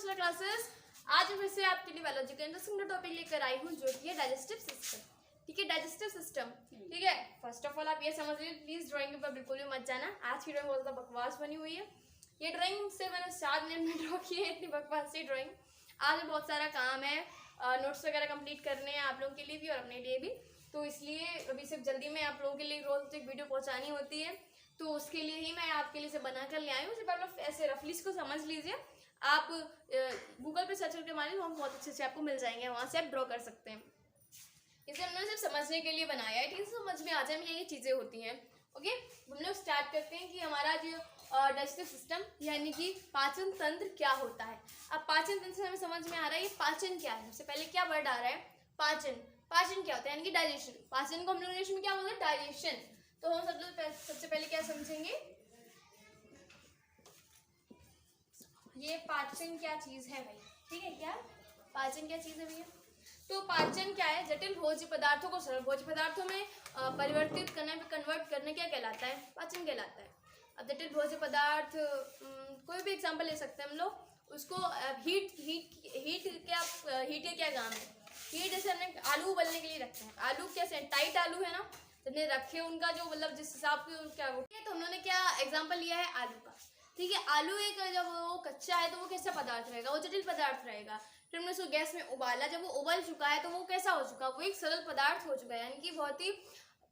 Master classes. आज मैं फिर से आपके लिए बायोलॉजी का इंटरेस्टिंग टॉपिक लेकर आई हूँ जो कि है डाइजेस्टिव सिस्टम। ठीक है, डाइजेस्टिव सिस्टम। ठीक है, फर्स्ट ऑफ ऑल आप ये समझ लीजिए, प्लीज ड्राइंग पर बिल्कुल भी मत जाना। आज की ड्राइंग बहुत ज़्यादा बकवास बनी हुई है। ये ड्राइंग से मैंने 7 मिनट में ड्रॉ की है, इतनी बकवास सी ड्राइंग। आज में बहुत सारा काम है, नोट्स वगैरह कंप्लीट करने हैं आप लोगों के लिए भी और अपने लिए भी, तो इसलिए अभी सिर्फ जल्दी में आप लोगों के लिए रोज एक वीडियो पहुंचानी होती है, तो उसके लिए ही मैं आपके लिए से बना कर ले आई हूँ। सिर्फ आप लोग ऐसे रफली इसको समझ लीजिए। आप गूगल पे सर्च करके मारिए, वहाँ बहुत अच्छे से आपको मिल जाएंगे, वहाँ से आप ड्रॉ कर सकते हैं। इसे हमने सिर्फ समझने के लिए बनाया है, ठीक है, समझ में आ जाए ये चीज़ें होती हैं। ओके, हम लोग स्टार्ट करते हैं कि हमारा जो डाइजेस्टिव सिस्टम यानी कि पाचन तंत्र क्या होता है। अब पाचन तंत्र से हमें समझ में आ रहा है ये पाचन क्या है। सबसे पहले क्या वर्ड आ रहा है? पाचन। पाचन क्या होता है? यानी कि डाइजेशन। पाचन को हम लोग इंग्लिश में क्या बोलते हैं? डाइजेशन। तो हम सबसे पहले क्या समझेंगे, ये पाचन क्या चीज है भाई। ठीक है, क्या पाचन क्या चीज है भैया? तो पाचन क्या है? जटिल भोज्य पदार्थों को सरल भोज्य पदार्थों में परिवर्तित करने पे कन्वर्ट करने क्या कहलाता है? पाचन कहलाता है। अब जटिल भोज्य पदार्थ कोई भी एग्जांपल ले सकते हैं हम लोग, उसको हीट के क्या काम है? हीट जैसे हमने आलू उबलने के लिए रखते हैं, आलू कैसे टाइट आलू है ना, हमने रखे उनका जो मतलब जिस हिसाब से क्या हो, तो हम लोगों ने क्या एग्जाम्पल लिया है? आलू का। ठीक है, आलू एक जब वो कच्चा है तो वो कैसा पदार्थ रहेगा? वो जटिल पदार्थ रहेगा। फिर हमने उसको गैस में उबाला, जब वो उबल चुका है तो वो कैसा हो चुका? वो एक सरल पदार्थ हो चुका है, यानी कि बहुत ही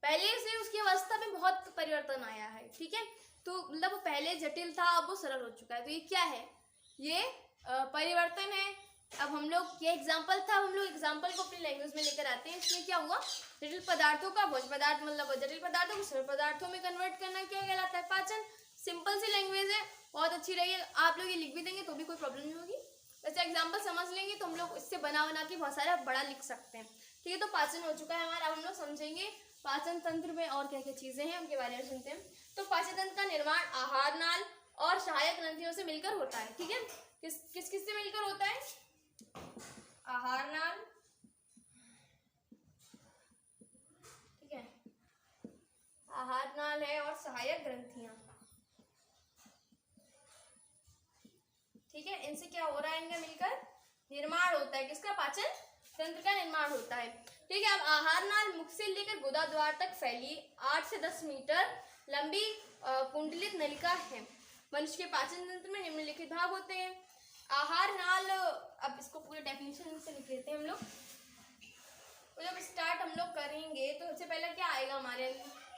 पहले से उसकी अवस्था में बहुत परिवर्तन आया है। ठीक है, तो मतलब पहले जटिल था, अब वो सरल हो चुका है। तो ये क्या है? ये परिवर्तन है। अब हम लोग ये एग्जाम्पल था, हम लोग एग्जाम्पल को अपनी लैंग्वेज में लेकर आते हैं। इसमें क्या हुआ? जटिल पदार्थों का भोज्य पदार्थ मतलब जटिल पदार्थों को सरल पदार्थों में कन्वर्ट करना क्या कहलाता है? पाचन। सिंपल सी लैंग्वेज है, बहुत अच्छी रही है। आप लोग ये लिख भी देंगे तो भी कोई प्रॉब्लम नहीं होगी। वैसे एग्जाम्पल समझ लेंगे तो हम लोग इससे बना के बहुत सारा बड़ा लिख सकते हैं। ठीक है, तो पाचन हो चुका है हमारा। अब हम लोग समझेंगे पाचन तंत्र में और क्या क्या चीजें हैं, उनके बारे में सुनते हैं। तो पाचन तंत्र का निर्माण आहार नाल और सहायक ग्रंथियों से मिलकर होता है। ठीक है, किस से मिलकर होता है? आहार नाल, ठीक है, आहार नाल है और सहायक ग्रंथियां। ठीक है, इनसे क्या हो रहा है? इनका मिलकर निर्माण होता है। किसका? पाचन तंत्र का निर्माण होता है। ठीक है, अब आहार नाल मुख से लेकर गुदा द्वार तक फैली 8 से 10 मीटर लंबी कुंडलित नलिका है। मनुष्य के पाचन तंत्र में निम्नलिखित भाग होते हैं। आहार नाल, अब इसको पूरे डेफिनेशन से लिख लेते हैं हम लोग। तो जब स्टार्ट हम लोग करेंगे तो सबसे पहले क्या आएगा हमारे,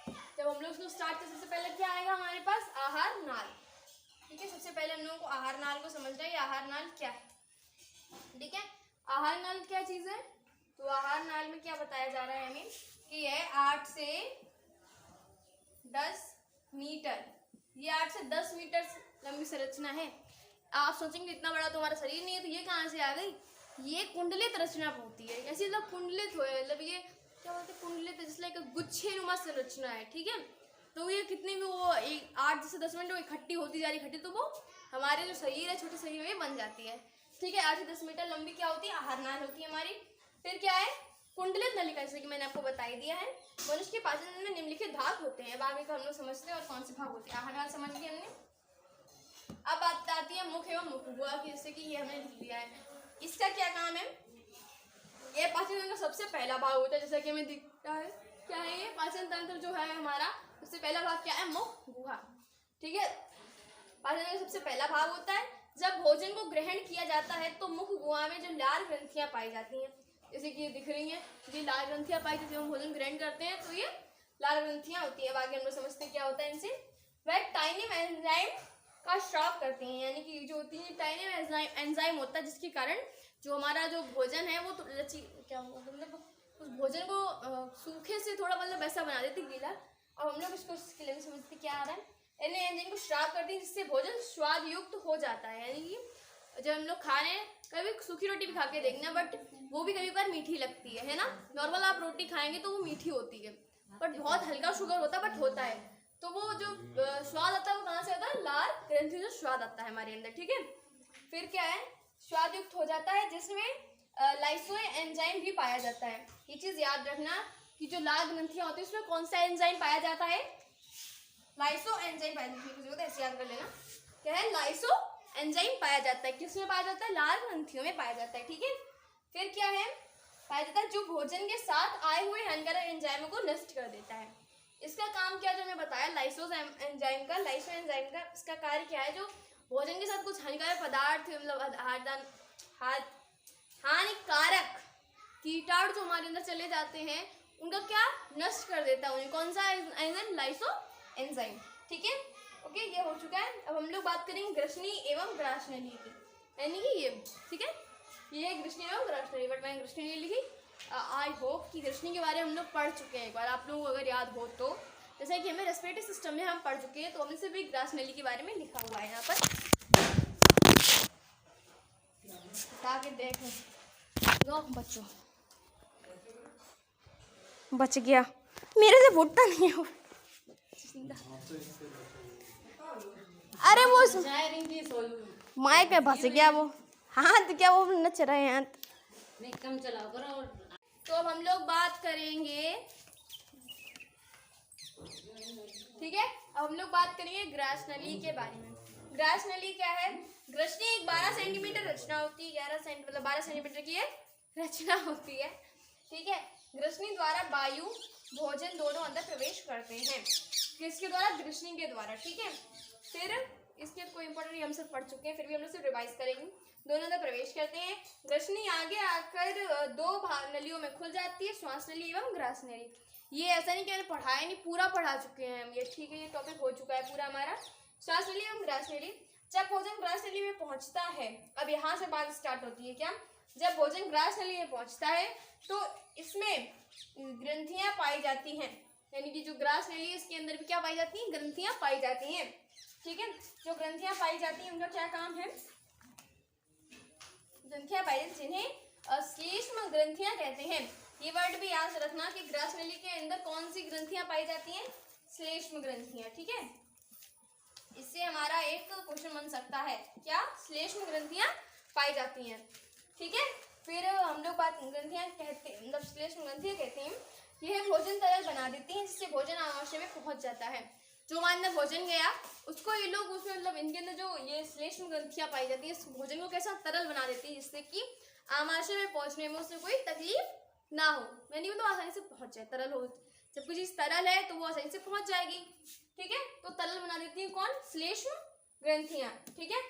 जब हम लोग इसको स्टार्ट करें सबसे पहले क्या आएगा हमारे पास? आहार नाल। ठीक है, सबसे पहले हम लोगों को आहार नाल को समझना है। आहार नाल क्या है? ठीक है, आहार नाल क्या चीज है? तो आहार नाल में क्या बताया जा रहा है हमें कि यह 8 से 10 मीटर, ये 8 से 10 मीटर लंबी संरचना है। आप सोचेंगे इतना बड़ा तो हमारा शरीर नहीं है, तो ये कहाँ से आ गई? ये कुंडलित रचना होती है। ऐसी मतलब कुंडलित हो, मतलब ये क्या बोलते हैं? कुंडलित, जैसे एक गुच्छे नुमा संरचना है। ठीक है, तो ये कितनी भी वो 8 से 10 मिनट वो इकट्ठी होती जा रही, तो वो हमारे जो शरीर है, छोटे शरीर में बन जाती है। ठीक है, 8 से 10 मीटर लंबी क्या होती है? आहार नाल होती है हमारी। फिर क्या है? कुंडलित नलिका, जैसे कि मैंने आपको बता ही दिया है। मनुष्य के पाचन में निम्नलिखित भाग होते हैं। अब आगे का हम लोग समझते हैं और कौन से भाग होते हैं। आहार नाल समझ लिया हमने। अब बात आती है मुख एवं मुखगुहा की, जैसे कि ये हमने लिख लिया है। इसका क्या काम है? ये पाचन तंत्र का सबसे पहला भाग होता है, जैसा कि हमें दिखता है। क्या है ये? पाचन तंत्र जो है हमारा सबसे पहला भाग क्या है? मुख गुहा। ठीक है, पाचन तंत्र सबसे पहला भाग होता है। जब भोजन को ग्रहण किया जाता है तो मुख गुहा में जो लाल ग्रंथियां पाई जाती हैं, जैसे कि ये दिख रही हैं, ये लाल ग्रंथियां पाई जाती हैं। हम भोजन ग्रहण करते हैं तो ये लाल ग्रंथियां होती है। आगे हम लोग समझते हैं क्या होता है इनसे। वह टाइनिम एंजाइम का स्राव करते हैं, यानी कि जो होती है टाइनिम एंजाइम होता है, जिसके कारण जो हमारा जो भोजन है वो तो क्या मतलब उस भोजन को सूखे से थोड़ा मतलब वैसा बना देती, गीला। अब हम लोग इसको समझते क्या आ रहा है? इन्हें एंजाइम को स्राव करते हैं, जिससे भोजन स्वाद युक्त हो जाता है। यानी कि जब हम लोग खा रहे हैं, कभी सूखी रोटी भी खा के देखना, बट वो भी कभी बार मीठी लगती है ना। नॉर्मल आप रोटी खाएंगे तो वो मीठी होती है, बट बहुत हल्का शुगर होता है, बट होता है। तो वो जो स्वाद आता है वो कहाँ से आता है? लाल ग्रंथि से स्वाद आता है हमारे अंदर। ठीक है, फिर क्या है? स्वाद युक्त हो जाता है, जिसमें लाइसो एंजाइम भी पाया जाता है। ये चीज याद रखना कि जो लाल ग्रंथियां होती है उसमें कौन सा एंजाइम पाया जाता है? लाइसो एंजाइम पाया जाता है। ऐसे याद कर लेना, क्या है? लाइसो एंजाइम पाया जाता है। किसमें पाया जाता है? लाल ग्रंथियों में पाया जाता है। ठीक है, फिर क्या है पाया जाता है? जो भोजन के साथ आए हुए हानिकारक एंजाइमों को नष्ट कर देता है। इसका काम क्या, जो मैं बताया लाइसोज एंजाइम का, लाइसो एंजाइम का इसका कार्य क्या है? जो भोजन के साथ कुछ हानिकारक पदार्थ मतलब हानिकारक कीटाणु जो हमारे अंदर चले जाते हैं उनका क्या नष्ट कर देता है उन्हें। कौन सा एंजाइम? Lyso enzyme. ठीक है, ओके, ये हो चुका है। अब हम लोग बात करेंगे ग्रसनी एवं ग्रास नली की, यानी कि ये, ठीक है, ये है ग्रसनी एवं ग्रास नली, बट मैंने ग्रसनी नहीं लिखी। आई होप कि ग्रसनी के बारे में हम लोग पढ़ चुके हैं एक बार, आप लोगों को अगर याद हो तो। जैसे कि हमें रेस्पिरेटरी सिस्टम में हम पढ़ चुके हैं, तो हमने सिर्फ एक ग्रास नली के बारे में लिखा हुआ है यहाँ पर, ताकि देखें। लो बच्चों, बच गया, मेरे से फुटता नहीं है वो। अरे वो माइक में फंस गया वो हाथ, क्या वो नच रहे हैं हाथ, नहीं कम चलाओ करो। तो अब हम लोग बात करेंगे, ठीक है, अब हम लोग बात करेंगे ग्रास नली के बारे में। ग्रास नली क्या है? ग्रसनी एक 12 सेंटीमीटर रचना होती है, 11 सेंटीमीटर मतलब 12 सेंटीमीटर की एक रचना होती है। ठीक है, ग्रसनी द्वारा वायु भोजन दोनों अंदर प्रवेश करते हैं। किसके द्वारा? ग्रसनी के द्वारा। ठीक है, फिर इसके कोई इंपॉर्टेंट हम सब पढ़ चुके हैं, फिर भी हम लोग सिर्फ रिवाइज करेंगे। दोनों अंदर प्रवेश करते हैं। ग्रसनी आगे आकर दो नलियों में खुल जाती है, श्वास नली एवं ग्रास नली। ये ऐसा नहीं कि मैंने पढ़ाया नहीं, पूरा पढ़ा चुके हैं हम ये। ठीक है, ये टॉपिक हो चुका है पूरा हमारा, श्वास नली एवं ग्रास नली। जब भोजन ग्रास नली में पहुंचता है, अब यहाँ से बात स्टार्ट होती है। क्या? जब भोजन ग्रास नली में पहुंचता है तो इसमें ग्रंथियां पाई जाती हैं, यानी कि जो ग्रास नली है इसके अंदर भी क्या पाई जाती हैं? ग्रंथियां पाई जाती हैं। ठीक है, जो ग्रंथियां पाई जाती हैं उनका क्या काम है? ग्रंथियां पाई जाती, जिन्हें श्लेष्म ग्रंथियां कहते हैं। ये वर्ड भी याद रखना कि ग्रास नली के अंदर कौन सी ग्रंथियां पाई जाती हैं? श्लेष्म ग्रंथियां। ठीक है, इससे हमारा एक क्वेश्चन बन सकता है, क्या? श्लेष्म ग्रंथियां पाई जाती हैं। ठीक है, फिर हम लोग बात ग्रंथियां कहते हैं, मतलब श्लेष्म ग्रंथियां कहते हैं, यह भोजन तरल बना देती हैं, जिससे भोजन आमाशय में पहुंच जाता है। जो हमारे अंदर भोजन गया उसको ये लोग उसमें मतलब इनके अंदर जो ये श्लेष्म ग्रंथियां पाई जाती है, इस भोजन को कैसा तरल बना देती है, जिससे कि आमाशय में पहुंचने में उससे कोई तकलीफ ना हो, यानी वो तो आसानी से पहुंच जाए, तरल हो। जब कोई चीज तरल है तो वो आसानी से पहुंच जाएगी। ठीक है, तो तरल बना देती है कौन? श्लेष्म ग्रंथियां। ठीक है,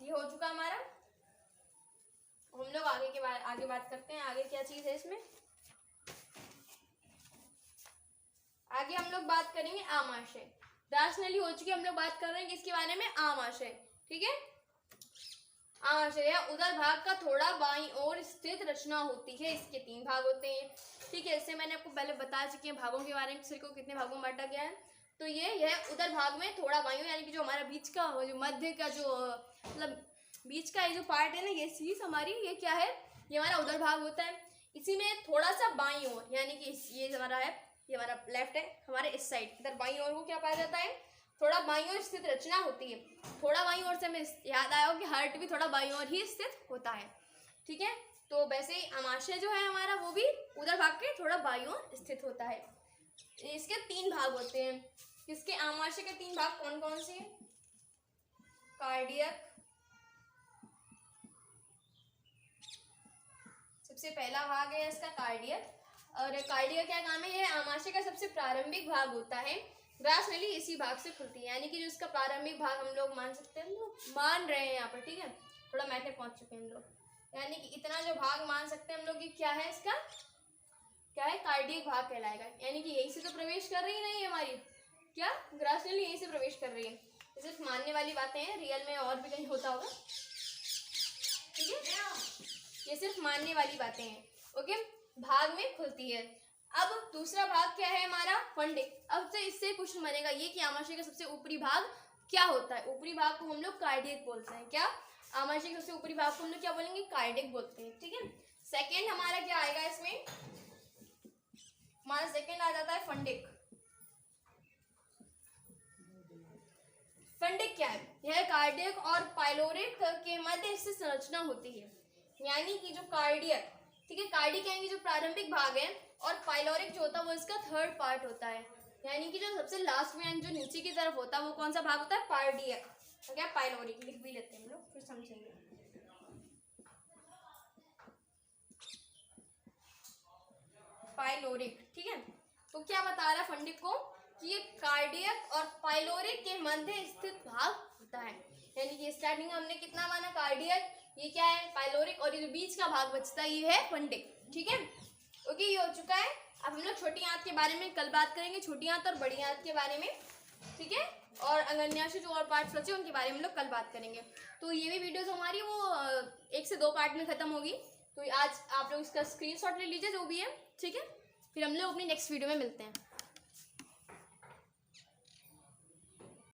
ये हो चुका हमारा। हम लोग आगे बात करते हैं, आगे क्या चीज है इसमें। आगे हम लोग बात करेंगे आमाशय। ग्रास नली हो चुकी है, हम लोग बात कर रहे हैं किसके बारे में? आमाशय। ठीक है, आमाशय या उदर भाग का थोड़ा बाईं ओर स्थित रचना होती है। इसके 3 भाग होते हैं। ठीक है, इससे मैंने आपको पहले बता चुकी है भागों के बारे में, शरीर को कितने भागों में बांटा गया है। तो ये उदर भाग में थोड़ा बाईं ओर, यानी कि जो हमारा बीच का जो मध्य का जो मतलब बीच का ये जो पार्ट है ना, ये चीज हमारी ये क्या है? ये हमारा उदर भाग होता है। इसी में थोड़ा सा बाईं ओर, यानी कि ये हमारा है, ये हमारा लेफ्ट है, हमारे इस साइड इधर बाईं ओर को क्या पाया जाता है? थोड़ा बाईं ओर स्थित रचना होती है। थोड़ा बाईं ओर से हमें याद आया हो कि हार्ट भी थोड़ा बाईं ओर ही स्थित होता है। ठीक है, तो वैसे ही आमाशय जो है हमारा वो भी उदर भाग के थोड़ा बाईं ओर स्थित होता है। इसके 3 भाग होते हैं। इसके आमाशय के 3 भाग कौन कौन से हैं? कार्डियक, सबसे पहला भाग है इसका कार्डियक। और कार्डियक क्या काम है? यह आमाशय का सबसे प्रारंभिक भाग होता है। ग्रास नली इसी भाग से खुलती है, यानी कि जो इसका प्रारंभिक भाग हम लोग मान सकते हैं, मान रहे हैं यहाँ पर। ठीक है, थोड़ा मैथ में पहुंच चुके हैं हम लोग, यानी कि इतना जो भाग मान सकते हैं हम लोग, ये क्या है? इसका क्या है? कार्डियक भाग कहलाएगा। यानी कि यही से तो प्रवेश कर रही नहीं है हमारी, क्या? ग्रास नली यही से प्रवेश कर रही है। ये सिर्फ मानने वाली बातें हैं, रियल में और भी कहीं होता होगा। ठीक है, ये सिर्फ मानने वाली बातें हैं। ओके, भाग में खुलती है। अब दूसरा भाग क्या है हमारा? फंडिक। अब से इससे क्वेश्चन बनेगा ये कि आमाशय का सबसे ऊपरी भाग क्या होता है? ऊपरी भाग को हम लोग कार्डियक बोलते हैं। क्या? आमाशय के सबसे ऊपरी भाग को हम लोग क्या बोलेंगे? कार्डियक बोलते हैं। ठीक है, सेकेंड हमारा क्या आएगा इसमें? हमारा सेकेंड आ जाता है फंडिक। फंडिक क्या है? यह कार्डियक और पाइलोरिक के मध्य से संरचना होती है, यानी कि जो कार्डियक, ठीक है, कार्डियक यानी कि जो प्रारंभिक भाग है, और पाइलोरिक जो होता है वो इसका थर्ड पार्ट होता है, यानी कि जो सबसे लास्ट में जो नीचे की तरफ होता है वो कौन सा भाग होता है? कार्डियक। तो क्या पाइलोरिक लिख भी लेते हैं हम लोग, फिर समझेंगे। पाइलोरिक, ठीक है। तो क्या बता रहा है फंडिक को कि ये कार्डियक और पाइलोरिक के मध्य स्थित भाग होता है, यानी कि स्टार्टिंग में हमने कितना माना कार्डियक, ये क्या है पाइलोरिक, और ये जो बीच का भाग बचता है ये है फंडिक, ठीक है। ओके, ये हो चुका है। अब हम लोग छोटी आंत के बारे में कल बात करेंगे, छोटी आंत और बड़ी आंत के बारे में, ठीक है। और अंगन्याशी जो और पार्ट्स बचे उनके बारे में हम लोग कल बात करेंगे। तो ये भी वीडियोस हमारी वो 1 से 2 पार्ट में खत्म होगी। तो आज आप लोग इसका स्क्रीनशॉट ले लीजिए जो भी है, ठीक है। फिर हम लोग अपनी नेक्स्ट वीडियो में मिलते हैं।